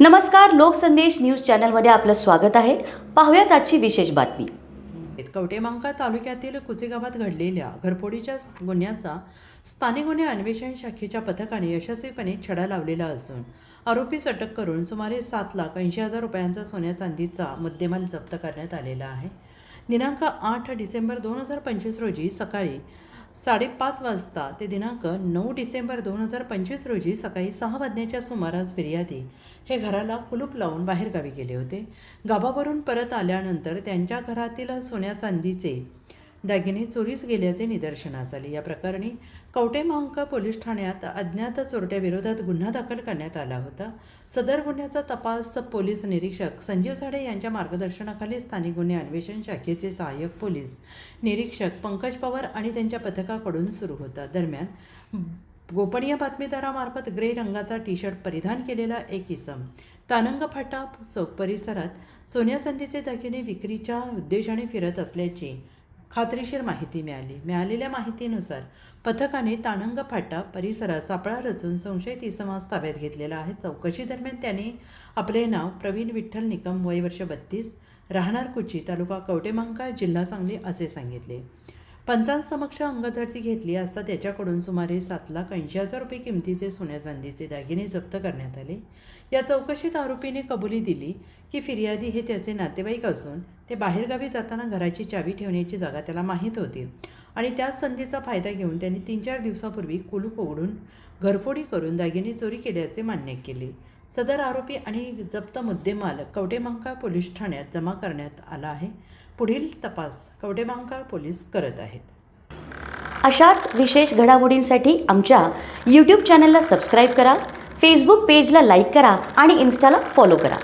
नमस्कार, लोकसंदेश न्यूज चॅनलमध्ये आपलं स्वागत आहे. पाहूयात आजची विशेष बातमी. कवटेमहांकाळ तालुक्यातील कुचे गावात घडलेल्या घरफोडीच्या गुन्ह्याचा स्थानिक गुन्हे अन्वेषण शाखेच्या पथकाने यशस्वीपणे छडा लावलेला असून आरोपीस अटक करून सुमारे 7,80,000 रुपयांचा सोन्या चांदीचा मुद्देमाल जप्त करण्यात आलेला आहे. दिनांक 8 डिसेंबर 2025 रोजी सकाळी 5:30 वाजता ते दिनांक 9 डिसेंबर 2025 रोजी सकाळी 6 वाजण्याच्या सुमारास फिर्यादी हे घराला कुलूप लावून बाहेरगावी गेले होते. गावावरून परत आल्यानंतर त्यांच्या घरातील सोन्या चांदीचे दागिने चोरीस गेल्याचे निदर्शनास आले. या प्रकरणी कवटेमहांकाळ पोलीस ठाण्यात अज्ञात चोरट्याविरोधात गुन्हा दाखल करण्यात आला होता. सदर गुन्ह्याचा तपास पोलीस निरीक्षक संजीव साडे यांच्या मार्गदर्शनाखाली स्थानिक गुन्हे अन्वेषण शाखेचे सहाय्यक पोलीस निरीक्षक पंकज पवार आणि त्यांच्या पथकाकडून सुरू होता. दरम्यान गोपनीय बातमीदारामार्फत ग्रे रंगाचा टी-शर्ट परिधान केलेला एक इसम तानंग फाटा चौक परिसरात सोन्या चांदीचे दागिने विक्रीच्या उद्देशाने फिरत असल्याची खात्रीशीर माहिती मिळाली. मिळालेल्या माहितीनुसार पथकाने तानंग फाटा परिसरात सापळा रचून संशयित इसमास ताब्यात घेतलेला आहे. चौकशी दरम्यान त्याने आपले नाव प्रवीण विठ्ठल निकम, वय वर्ष 32, राहणार कुची, तालुका कवटेमहांकाळ, जिल्हा सांगली असे सांगितले. पंचांसमक्ष अंगझडती घेतली असता त्याच्याकडून सुमारे 7,80,000 रुपये किमतीचे सोन्या चांदीचे दागिने जप्त करण्यात आले. या चौकशीत आरोपीने कबुली दिली की फिर्यादी हे त्याचे नातेवाईक असून ते बाहेरगावी जाताना घराची चावी ठेवण्याची जागा त्याला माहीत होती आणि त्याच संधीचा फायदा घेऊन त्यांनी 3-4 दिवसापूर्वी कुलूप उघडून घरफोडी करून दागिने चोरी केल्याचे मान्य केले. सदर आरोपी आणि जप्त मुद्देमाल कवटेमहांकाळ पोलीस ठाण्यात जमा करण्यात आला आहे. पुढील तपास कवटेमहांकाळ पोलीस करत आहेत. अशाच विशेष घडामोडींसाठी आमच्या YouTube चॅनलला सबस्क्राईब करा, फेसबुक पेजला लाईक करा आणि इन्स्टाला फॉलो करा.